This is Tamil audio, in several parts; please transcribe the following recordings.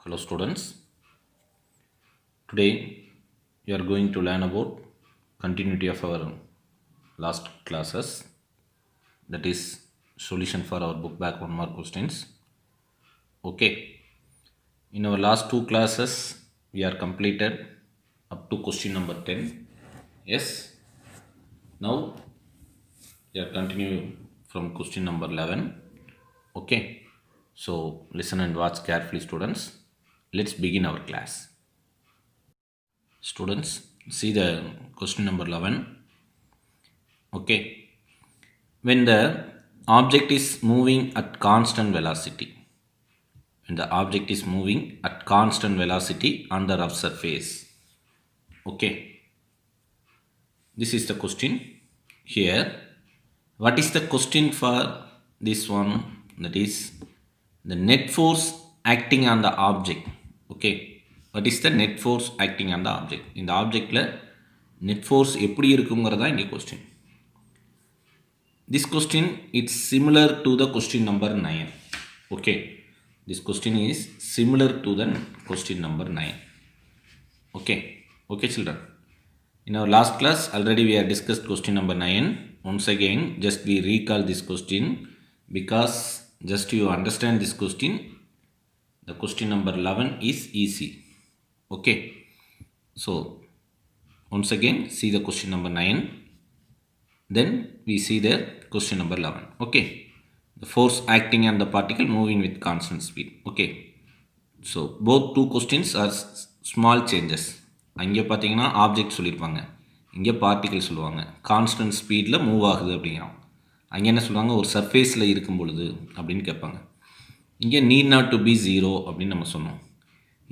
Hello students, today we are going to learn about continuity of our last classes, that is solution for our book back 1 mark questions. Okay, in our last two classes we are completed up to question number 10. Yes, now we are continuing from question number 11. Okay, so listen and watch carefully students. Let's begin our class. Students, see the question number 11. Okay, when the object is moving at constant velocity, when the object is moving at constant velocity on the rough surface. Okay, this is the question here. What is the question for this one? That is the net force acting on the object. Okay, what is the net force acting on the object? In the object net force எப்படி இருக்குங்கிறதா இங்கே question. This question is similar to the question number 9. Okay, this question is similar to the question number 9. Okay children, in our last class already we have discussed question number 9. Once again just we recall this question because just you understand this question, the question number 11 is easy. Okay, so once again see the question number 9, then we see the question number 11. Okay, the force acting on the particle moving with constant speed. Okay, so both two questions are small changes. அங்கே பார்த்தீங்கன்னா ஆப்ஜெக்ட் சொல்லியிருப்பாங்க, இங்கே பார்ட்டிகல் சொல்லுவாங்க. கான்ஸ்டன்ட் ஸ்பீடில் மூவ் ஆகுது அப்படிங்கிறோம். அங்கே என்ன சொல்லுவாங்க, ஒரு சர்ஃபேஸில் இருக்கும் பொழுது அப்படின்னு கேட்பாங்க. இங்கே need not to be zero அப்படின்னு நம்ம சொன்னோம்.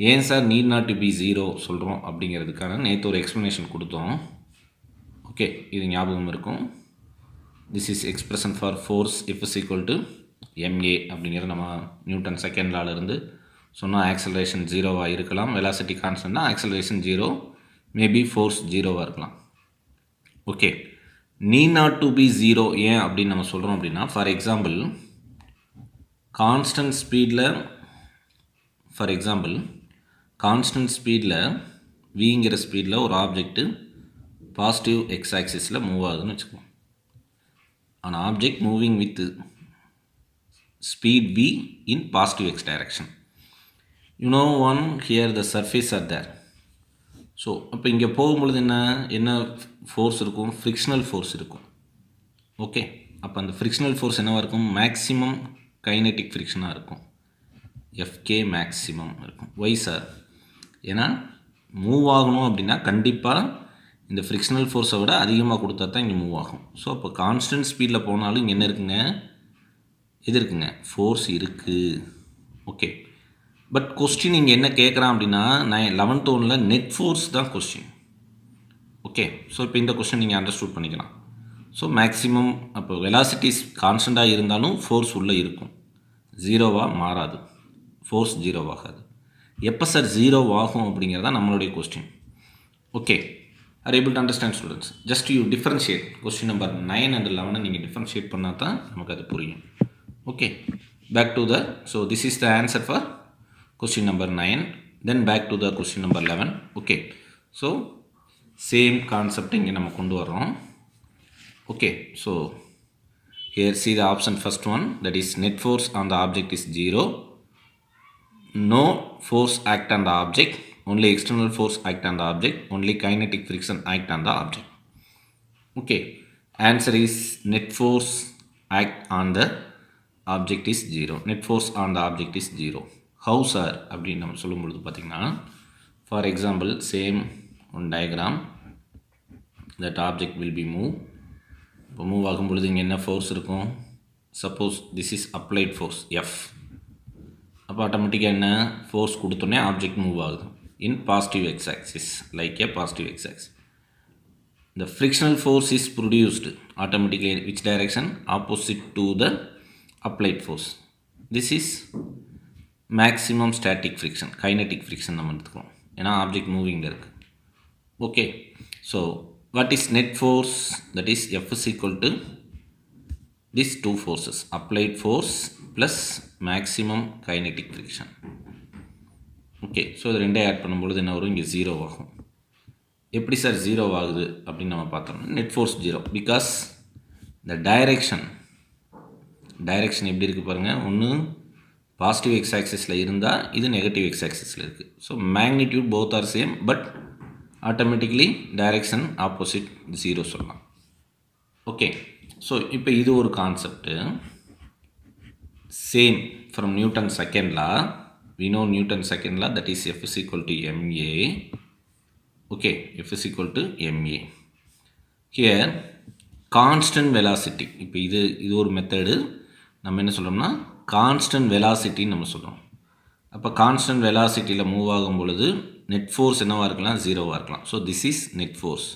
ஏன் sir need not to be zero சொல்கிறோம் அப்படிங்கிறதுக்கான நேற்று ஒரு எக்ஸ்ப்ளனேஷன் கொடுத்தோம். ஓகே, இது ஞாபகம் இருக்கும். This is expression for force F is equal to ma அப்படிங்கிறது நம்ம நியூட்டன் செகண்ட் லாலேருந்து சொன்னால் ஆக்சலரேஷன் ஜீரோவாக இருக்கலாம், வெலாசிட்டி கான்ஸ்டன்ட்னா ஆக்சலரேஷன் ஜீரோ, மேபி ஃபோர்ஸ் ஜீரோவாக இருக்கலாம். Okay, need not to be zero ஏன் அப்படின்னு நம்ம சொல்கிறோம் அப்படின்னா, ஃபார் எக்ஸாம்பிள் கான்ஸ்டன்ட் ஸ்பீடில் விங்கிற ஸ்பீடில் ஒரு ஆப்ஜெக்ட்டு பாசிட்டிவ் எக்ஸ் ஆக்சிஸில் மூவ் ஆகுதுன்னு வச்சுக்கோங்க. an object moving with speed v in positive x direction. You know one here the surface are there. So அப்போ இங்கே போகும்பொழுது என்ன ஃபோர்ஸ் இருக்கும், ஃப்ரிக்ஷனல் ஃபோர்ஸ் இருக்கும். ஓகே, அப்போ அந்த ஃப்ரிக்ஷனல் ஃபோர்ஸ் என்னவாக இருக்கும், மேக்ஸிமம் கைனெட்டிக் ஃப்ரிக்ஷனாக இருக்கும், எஃப்கே மேக்ஸிமம் இருக்கும். ஒய் சார், ஏன்னா மூவ் ஆகணும் அப்படின்னா கண்டிப்பாக இந்த ஃப்ரிக்ஷனல் ஃபோர்ஸை விட அதிகமாக கொடுத்தா தான் இங்கே மூவ் ஆகும். ஸோ அப்போ கான்ஸ்டன்ட் ஸ்பீடில் போனாலும் இங்கே என்ன இருக்குங்க, இது இருக்குங்க, ஃபோர்ஸ் இருக்குது. ஓகே, பட் கொஸ்டின் இங்கே என்ன கேட்குறான் அப்படின்னா, நான் 11th ஒன்றில் நெட் ஃபோர்ஸ் தான் கொஸ்டின். ஓகே, ஸோ இப்போ இந்த கொஸ்டின் நீங்கள் அண்டர்ஸ்டூட் பண்ணிக்கலாம். ஸோ மேக்ஸிமம் அப்போ வெலாசிட்டிஸ் கான்ஸ்டண்ட்டாக இருந்தாலும் ஃபோர்ஸ் உள்ளே இருக்கும், ஜீரோவாக மாறாது, ஃபோர்ஸ் ஜீரோவாகாது. எப்போ சார் ஜீரோ ஆகும் அப்படிங்கிறதான் நம்மளுடைய question. Okay, are able to understand students? Just you differentiate question number 9 and 11 நீங்கள் differentiate பண்ணால் தான் நமக்கு அது புரியும். Okay, back to the, so this is the answer for question number 9. Then back to the question number 11. Okay, so same concept இங்கே நம்ம கொண்டு வரோம். Okay, so here see the option first one, that is net force on the object is 0. No force act on the object, only external force act on the object, only kinetic friction act on the object. Okay, answer is net force act on the object is 0. Net force on the object is 0. How sir அப்படின்னு நம்ம சொல்லும் பொழுது பார்த்திங்கன்னா, for example same one diagram, that object will be move. இப்போ மூவ் ஆகும் பொழுது இங்கே என்ன ஃபோர்ஸ் இருக்கும், suppose this is applied force F. அப்போ ஆட்டோமேட்டிக்காக என்ன ஃபோர்ஸ் கொடுத்தோன்னே ஆப்ஜெக்ட் மூவ் ஆகுது in positive x axis, like a positive x axis. The frictional force is produced automatically in which direction, opposite to the applied force. This is maximum static friction, kinetic friction நம்ம எடுத்துக்கிறோம், ஏன்னா ஆப்ஜெக்ட் மூவிங்கில் இருக்குது. Okay, so what is net force, that is F is equal to these two forces, applied force plus maximum kinetic friction. Okay, so இது ரெண்டையும் ஆட் பண்ணும்பொழுது என்ன வரும்? இங்கே 0 ஆகும். எப்படி சார் 0 ஆகுது அப்படின்னு நம்ம பார்த்தோம்னா, நெட் ஃபோர்ஸ் 0 பிகாஸ் இந்த டைரெக்ஷன் எப்படி இருக்குது பாருங்கள். ஒன்று பாசிட்டிவ் எக்ஸ் ஆக்சிஸில் இருந்தால் இது நெகட்டிவ் எக்ஸ் ஆக்சிஸில் இருக்குது. So magnitude both are same, but automatically direction opposite 0 சொல்லலாம். ஓகே, ஸோ இப்போ இது ஒரு concept. Same from Newton second law, we know Newton second law, that is F is equal to ma. Okay, F is equal to ma. Here constant velocity, இப்போ இது ஒரு மெத்தடு. நம்ம என்ன சொல்கிறோம்னா கான்ஸ்டன்ட் வெலாசிட்டின்னு நம்ம சொல்கிறோம். அப்போ கான்ஸ்டன்ட் வெலாசிட்டியில் மூவ் ஆகும் பொழுது நெட் ஃபோர்ஸ் என்னவாக இருக்கலாம்? 0வாக இருக்கலாம். So this is net force.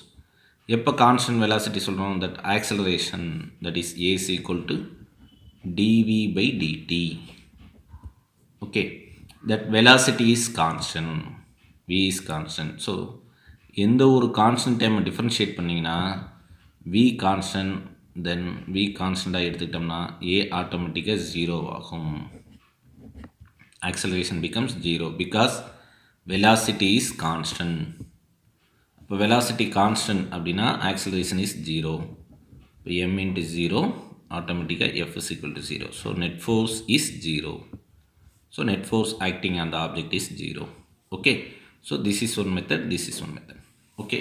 எப்போ கான்ஸ்டன்ட் வெலாசிட்டி சொல்கிறோம்? That acceleration, that is a is equal to dv by dt. Okay, that velocity is constant, v is constant. So எந்த ஒரு கான்ஸ்டன்ட் டைமை டிஃப்ரென்ஷியேட் பண்ணிங்கன்னா v கான்ஸ்டன்ட், தென் v கான்ஸ்டண்ட்டாக எடுத்துக்கிட்டோம்னா a ஆட்டோமேட்டிக்காக 0 ஆகும். acceleration becomes 0 because velocity is constant. இப்போ velocity constant அப்படின்னா acceleration is 0. இப்போ m into 0 ஆட்டோமேட்டிக்காக f is equal to 0. So net force is 0. So net force acting on the object is 0. Okay, so this is one method, this is one method. Okay,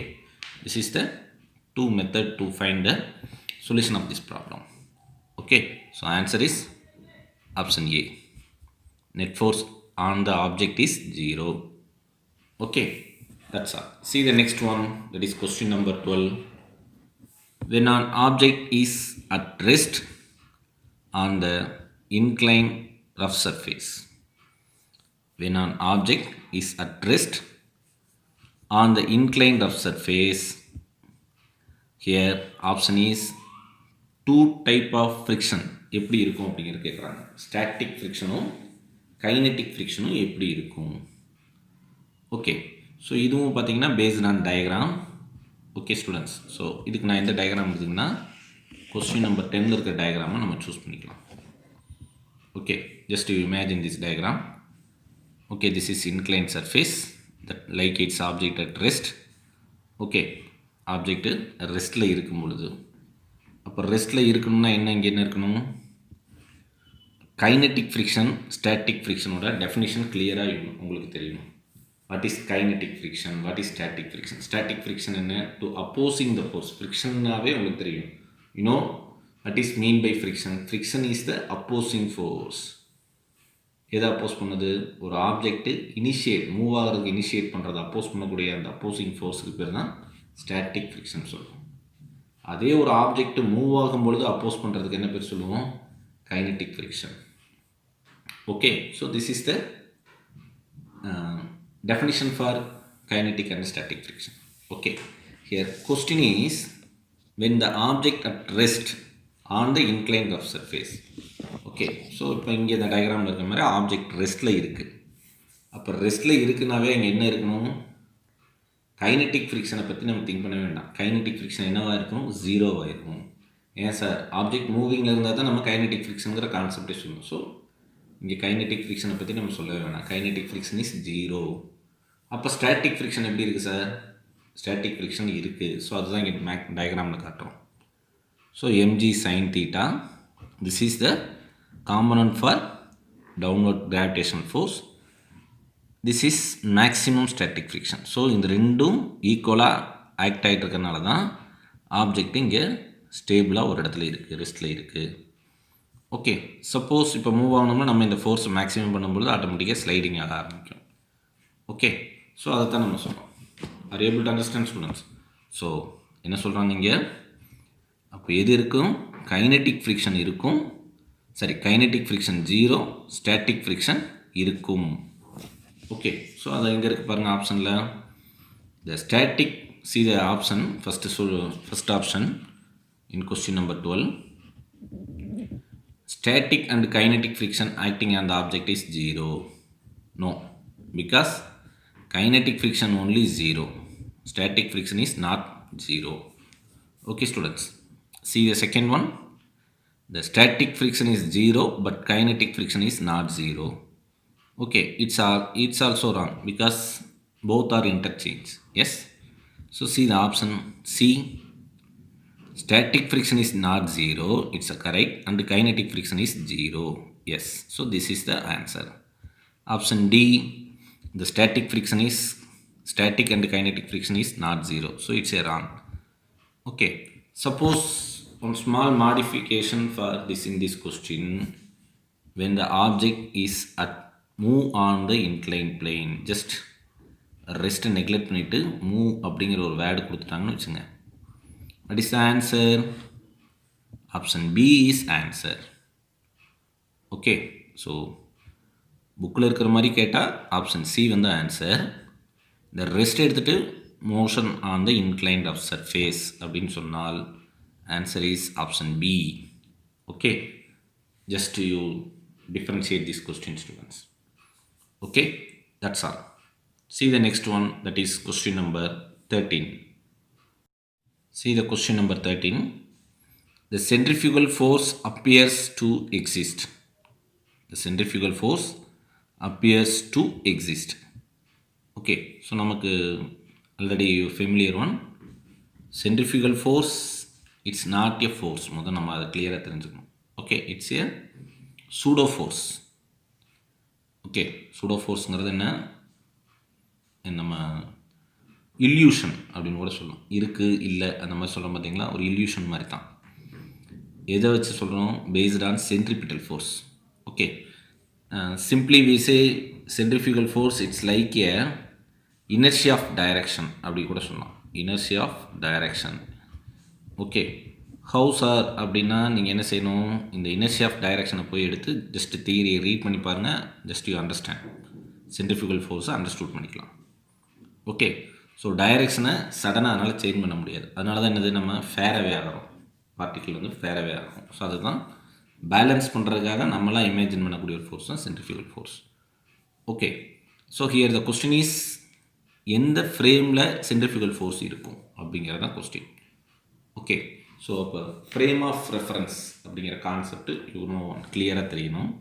this is the two method to find the solution of this problem. Okay, so answer is option A. Net force on the object is 0. Okay, that's all. See the next one, that is question number 12. When an object is at rest on the inclined rough surface. When an object is at rest on the inclined rough surface, here option is two type of friction எப்படி இருக்கும் அப்படிங்கிறது கேட்குறாங்க. ஸ்டாட்டிக் ஃப்ரிக்ஷனும் கைனெட்டிக் ஃப்ரிக்ஷனும் எப்படி இருக்கும்? ஓகே, ஸோ இதுவும் பார்த்தீங்கன்னா based on diagram. Okay students, so இதுக்கு நான் எந்த டயக்ராம் எடுத்துங்கன்னா கொஸ்டின் நம்பர் 10 இருக்கிற டயக்ராமை நம்ம சூஸ் பண்ணிக்கலாம். Okay, just you imagine this diagram. Okay, this is inclined surface that like its object at rest. Okay, object ரெஸ்ட்டில் இருக்கும் பொழுது, அப்போ ரெஸ்ட்டில் இருக்கணும்னா இங்கே என்ன இருக்கணும்? கைனெட்டிக் ஃப்ரிக்ஷன் ஸ்டாட்டிக் ஃப்ரிக்ஷனோட டெஃபினிஷன் கிளியராக உங்களுக்கு தெரியணும். What is kinetic friction, what is static friction? Static friction என்ன? To opposing the force. ஃப்ரிக்ஷன்னாவே உங்களுக்கு தெரியும். You know what is mean by friction? Friction is the opposing force. எதை அப்போஸ் பண்ணுது? ஒரு ஆப்ஜெக்ட்டு மூவ் ஆகிறதுக்கு இனிஷியேட் பண்ணுறது, அப்போஸ் பண்ணக்கூடிய அந்த அப்போசிங் ஃபோர்ஸுக்கு பேர் தான் ஸ்டாட்டிக் ஃப்ரிக்ஷன் சொல்லுவோம். அதே ஒரு ஆப்ஜெக்ட் மூவ் ஆகும்பொழுது அப்போஸ் பண்ணுறதுக்கு என்ன பேர் சொல்லுவோம்? Kinetic friction. Okay, so this is the definition for kinetic and static friction. Okay, here question is when the object at rest on the inclined rough surface. Okay, so இப்போ இங்கே இந்த டயக்ராமில் இருக்கிற மாதிரி ஆப்ஜெக்ட் ரெஸ்ட்டில் இருக்குது. அப்போ ரெஸ்ட்டில் இருக்குனாவே இங்கே என்ன இருக்கணும்? கைனெட்டிக் ஃப்ரிக்ஷனை பற்றி நம்ம திங்க் பண்ண வேண்டாம். கைனெட்டிக் ஃப்ரிக்ஷன் என்னவாக இருக்கும்? 0வாக இருக்கும். ஏன் சார்? ஆப்ஜெக்ட் மூவிங்கில் இருந்தால் தான் நம்ம கைனெட்டிக் ஃப்ரிக்ஷனுங்கிற கான்செப்டே சொல்லணும். ஸோ இங்கே கைனெட்டிக் ஃப்ரிக்ஷனை பற்றி நம்ம சொல்லவே வேணாம். Kinetic friction is 0. அப்போ ஸ்டாட்டிக் ஃப்ரிக்ஷன் எப்படி இருக்குது சார்? ஸ்டாட்டிக் ஃப்ரிக்ஷன் இருக்குது. ஸோ அதுதான் இங்கே டயக்ராமில் காட்டுறோம். So mg sin theta, this is the component for downward gravitational force. This is maximum static friction. So இந்த ரெண்டும் ஈக்குவலாக ஆக்ட் ஆகிட்டு இருக்கிறனால தான் ஆப்ஜெக்ட் இங்கே ஸ்டேபிளாக ஒரு இடத்துல இருக்குது, ரெஸ்ட்டில் இருக்குது. ஓகே, சப்போஸ் இப்போ மூவ் ஆகணும்னா நம்ம இந்த ஃபோர்ஸ் மேக்ஸிமம் பண்ணும்பொழுது ஆட்டோமேட்டிக்காக ஸ்லைடிங் ஆக ஆரம்பிக்கும். ஓகே, ஸோ அதை தான் நம்ம சொல்கிறோம். Are able to understand students? So என்ன சொல்கிறாங்க இங்கே? அப்போ எது இருக்கும்? கைனெட்டிக் ஃப்ரிக்ஷன் இருக்கும். சரி, கைனெட்டிக் ஃப்ரிக்ஷன் 0, ஸ்டாட்டிக் ஃப்ரிக்ஷன் இருக்கும். ஓகே, ஸோ அதை எங்கே இருக்குது பாருங்கள் ஆப்ஷனில். The static, see the option, first option in question number 12. Static and kinetic friction acting on the object is 0. No, because kinetic friction only 0. Static friction is not 0. Okay students, see the second one. The static friction is 0 but kinetic friction is not 0. Okay, it's also wrong because both are interchange. Yes. So see the option C. Static friction is not zero. It's a correct, and the kinetic friction is zero. Yes. So this is the answer. Option D. The static and kinetic friction is not zero. So it's a wrong. Okay. Suppose one small modification for this in this question. When the object is at move on the inclined plane, just ரெஸ்ட்டை நெக்லெக்ட் பண்ணிவிட்டு மூவ் அப்படிங்கிற ஒரு வேர்டு கொடுத்துட்டாங்கன்னு வச்சுங்க. What is the answer? Option B is answer. Okay, so புக்கில் இருக்கிற மாதிரி கேட்டால் ஆப்ஷன் சி வந்து ஆன்சர். இந்த ரெஸ்ட் எடுத்துகிட்டு motion on the inclined of surface அப்படின்னு சொன்னால் answer is option B. Okay, just you differentiate these question, students. Okay, that's all. See the next one, that is question number 13. See the question number 13. The centrifugal force appears to exist. The centrifugal force appears to exist. Okay, so நமக்கு already familiar one. Centrifugal force, it's not a force. முதல் நம்ம அதை clear தெரிஞ்சுக்கணும். Okay, it's a pseudo force. Okay, pseudo forceங்கிறது என்ன? நம்ம இல்யூஷன் அப்படின்னு கூட சொல்லலாம். இருக்குது இல்லை அந்த மாதிரி சொல்கிறோம் பார்த்தீங்களா, ஒரு இல்யூஷன் மாதிரி தான். எதை வச்சு சொல்கிறோம்? Based on centripetal force. Okay, simply we say centrifugal force it's like a inertia of direction அப்படி கூட சொல்லலாம். Inertia of direction. Okay, how's R அப்படின்னா நீங்கள் என்ன செய்யணும்? இந்த இனர்ஷி ஆஃப் டைரக்ஷனை போய் எடுத்து ஜஸ்ட் தியரியை ரீட் பண்ணி பாருங்கள். ஜஸ்ட் யூ அண்டர்ஸ்டாண்ட் சென்ட்ரிஃபியூகல் ஃபோர்ஸை அண்டர்ஸ்டூட் பண்ணிக்கலாம். ஓகே, ஸோ டைரெக்ஷனை சடனாக அதனால் சேஞ்ச் பண்ண முடியாது. அதனால தான் என்னது, நம்ம ஃபேரவே ஆகிறோம், பார்ட்டிக்கிள் வந்து ஃபேரவே ஆகும். ஸோ அதுதான் பேலன்ஸ் பண்ணுறதுக்காக நம்மளாம் இமேஜின் பண்ணக்கூடிய ஒரு ஃபோர்ஸ் தான் centrifugal force. Okay, so here the question is, எந்த ஃப்ரேமில் சென்ட்ரிஃபியூகல் ஃபோர்ஸ் இருக்கும் அப்படிங்கிறது தான் கொஸ்டின். ஓகே, ஸோ அப்போ ஃப்ரேம் ஆஃப் ரெஃபரன்ஸ் அப்படிங்கிற கான்செப்ட் கிளியராக தெரியணும்.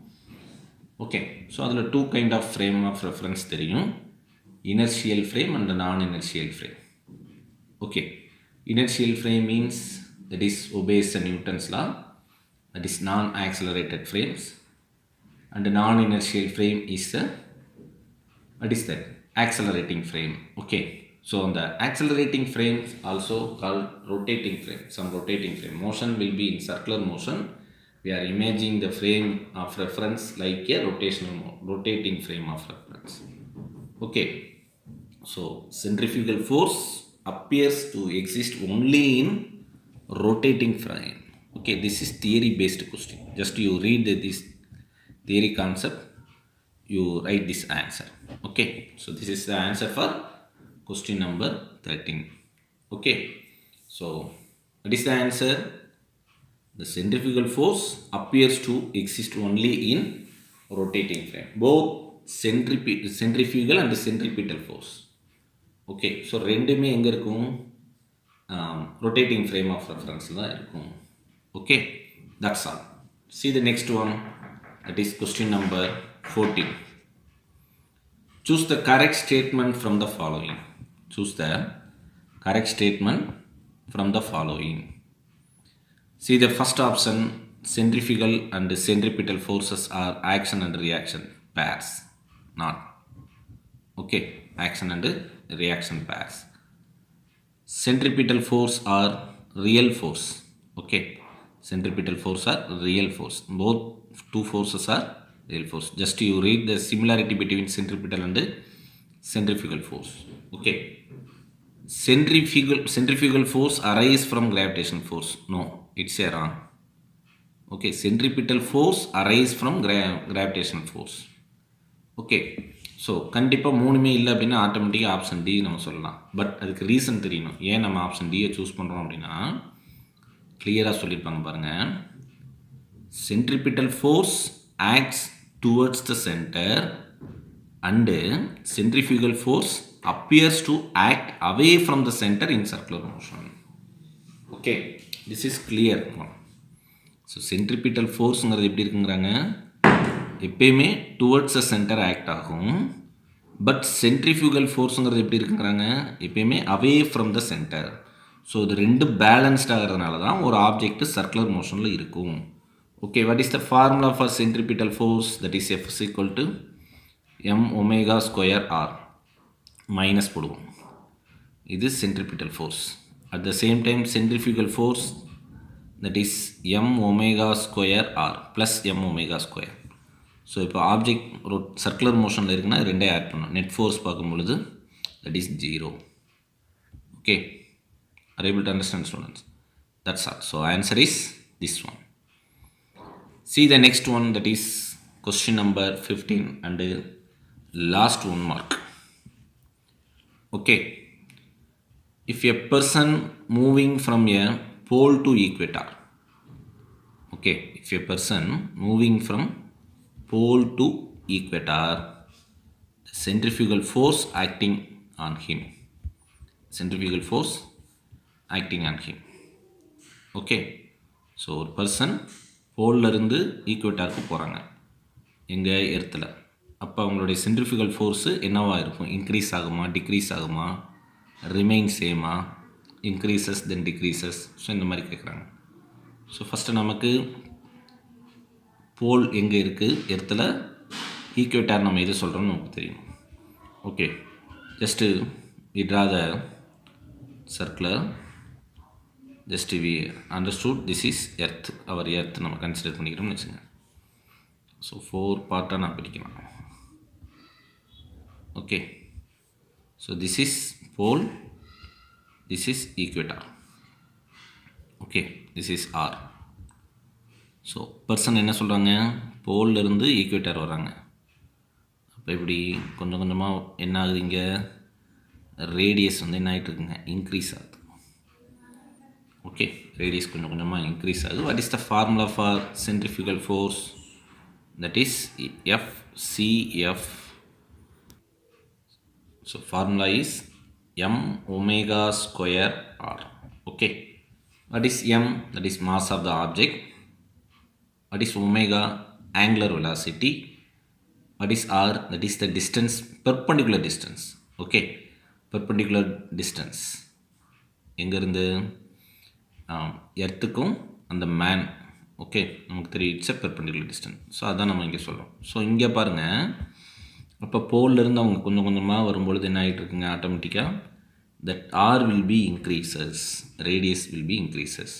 ஓகே, ஸோ அதில் 2 kind of frame of reference தெரியும். Inertial frame and non-inertial frame. Okay, inertial frame means that is obeys the Newton's law, that is non-accelerated frames, and the non-inertial frame is the, what is that, accelerating frame. Okay, so on the accelerating frame also called rotating frame. Some rotating frame motion will be in circular motion. We are imagining the frame of reference like a rotating frame of reference. Okay, so centrifugal force appears to exist only in rotating frame. Okay, this is theory based question. Just you read this theory concept, you write this answer. Okay, so this is the answer for question number 13. Okay, so what is the answer? The centrifugal force appears to exist only in rotating frame. Both centrifugal and centripetal force. Okay, so ரெண்டுமே எங்கே இருக்கும்? ரொட்டேட்டிங் ஃப்ரேம் ஆஃப் ரெஃபரன்ஸில் தான் இருக்கும். Okay, that's all. See the next one, that is question number 14. Choose the correct statement from the following. Choose the correct statement from the following. See the first option, centrifugal and centripetal forces are action and reaction pairs. Not. Okay, action and reaction pairs. Centripetal force are real force. Okay, centripetal force are real force. Both two forces are real force. Just you read the similarity between centripetal and centrifugal force. Okay, centrifugal force arise from gravitational force. No, it's a wrong. Okay, centripetal force arise from gravitational force. Okay, so கண்டிப்பாக மூணுமே இல்லை அப்படின்னா ஆட்டோமேட்டிக்காக ஆப்ஷன் டி நம்ம சொல்லலாம். பட் அதுக்கு ரீசன் தெரியணும், ஏன் நம்ம ஆப்ஷன் டியை சூஸ் பண்ணுறோம் அப்படின்னா கிளியராக சொல்லியிருப்பாங்க பாருங்கள். Centripetal force acts towards the centre and centrifugal force appears to act away from the center in circular motion. Okay, this is clear. So centripetal ஃபோர்ஸுங்கிறது எப்படி இருக்குங்கிறாங்க, எப்பயுமே டுவர்ட்ஸ் அ சென்டர் ஆக்ட் ஆகும். பட் சென்ட்ரிஃபியூகல் ஃபோர்ஸுங்கிறது எப்படி இருக்குங்கிறாங்க, எப்பயுமே away from the centre. So இது ரெண்டு பேலன்ஸ்ட் ஆகிறதுனால தான் ஒரு ஆப்ஜெக்ட் சர்க்குலர் மோஷனில் இருக்கும். Okay, what is the formula for centripetal force? That is F is equal to m omega square r. Minus போடுவோம். இது centripetal force. At the same time centrifugal force that is m omega square r plus m omega square. So இப்போ ஆப்ஜெக்ட் ஒரு சர்க்குலர் மோஷனில் இருக்குன்னா ரெண்டே ஆட் பண்ணணும். நெட் ஃபோர்ஸ் பார்க்கும் பொழுது that is 0. Okay, are you able to understand, students? That's all. So answer is this one. See the next one, that is question number 15 and last 1 mark. Okay, if a person moving from a pole to equator, okay, if a person moving from pole to equator, the centrifugal force acting on him, centrifugal force acting on him. Okay, so ஒரு பர்சன் போல்லேருந்து ஈக்குவேட்டாருக்கு போகிறாங்க எங்கள் எர்த்தில். அப்போ அவங்களுடைய சென்ட்ரிஃபியூகல் ஃபோர்ஸு என்னவாக இருக்கும்? இன்க்ரீஸ் ஆகுமா, டிக்ரீஸ் ஆகுமா, ரிமைன் சேமா, இன்க்ரீசஸ் தென் டிக்ரீசஸ்? ஸோ இந்த மாதிரி கேட்குறாங்க. ஸோ ஃபஸ்ட்டு நமக்கு போல் எங்கே இருக்குது எர்த்தில், ஈக்குவேட்டார் நம்ம எது சொல்கிறோன்னு நமக்கு தெரியும். Okay, just we draw the circular. Just we understood this is earth, our earth நம்ம கன்சிடர் பண்ணிக்கிறோம்னு வச்சுங்க. ஸோ 4 பார்ட்டாக நான் பிரிக்கலாம். Okay, so this is pole, this is equator. Okay, this is R. So person என்ன சொல்கிறாங்க, போல்லேருந்து ஈக்குவேட்டார் வராங்க. அப்போ இப்படி கொஞ்சம் கொஞ்சமாக என்ன ஆகுது, இங்கே ரேடியஸ் வந்து என்ன ஆகிட்டு இருக்குங்க, இன்க்ரீஸ் ஆகுது. ஓகே, ரேடியஸ் கொஞ்சம் கொஞ்சமாக இன்க்ரீஸ் ஆகுது. What is the formula for centrifugal force? That is FCF. So formula is m omega square r. Okay, what is m? That is mass of the object. What is omega? Angular velocity. What is r? That is the distance, perpendicular distance. Okay, perpendicular distance எங்கேருந்து எர்த்துக்கும் அந்த மேன். ஓகே, நமக்கு தெரியும் it's a perpendicular distance. So அதான் நம்ம இங்கே சொல்கிறோம். ஸோ இங்கே பாருங்கள், அப்போ போல்லேருந்து அவங்க கொஞ்சம் கொஞ்சமாக வரும்பொழுது என்ன ஆகிட்டு இருக்குங்க, ஆட்டோமேட்டிக்காக that R will be increases, radius will be increases.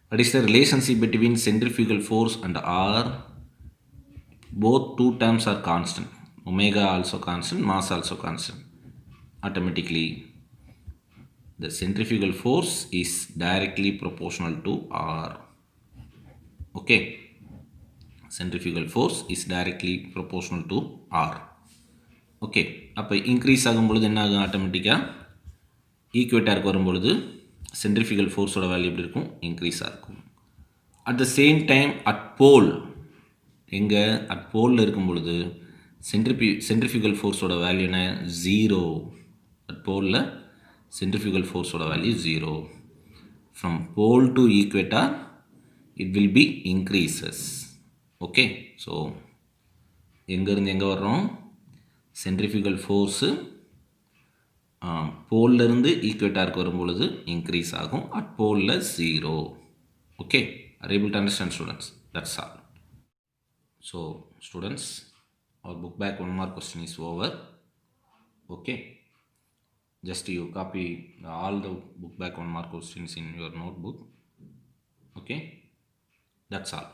What is the relationship between centrifugal force and R? Both two terms are constant. Omega also constant, mass also constant. Automatically the centrifugal force is directly proportional to R. Okay, centrifugal force is directly proportional to R. Okay, அப்போ இன்க்ரீஸ் ஆகும் பொழுது என்ன ஆகும், ஆட்டோமேட்டிக்காக ஈக்குவேட்டாருக்கு வரும்பொழுது சென்ட்ரிஃபியூகல் ஃபோர்ஸோட வேல்யூ எப்படி இருக்கும், இன்க்ரீஸாக இருக்கும். At the same time at pole, எங்கே அட் போலில் இருக்கும் பொழுது சென்ட்ரிஃபியூகல் ஃபோர்ஸோட வேல்யூ என்ன, 0. அட் போலில் centrifugal forceோட value 0. From pole to equator it will be increases. Okay, so எங்கேருந்து எங்கே வர்றோம், சென்ட்ரிஃபியூகல் ஃபோர்ஸு போல்லேருந்து ஈக்குவேட்டாருக்கு வரும்பொழுது இன்க்ரீஸ் ஆகும், அட் போலில் 0. Okay, are able to understand, students? That's all. So students, our book back 1 more question is over. Okay, just you copy all the book back 1 mark questions in your notebook. Okay, that's all.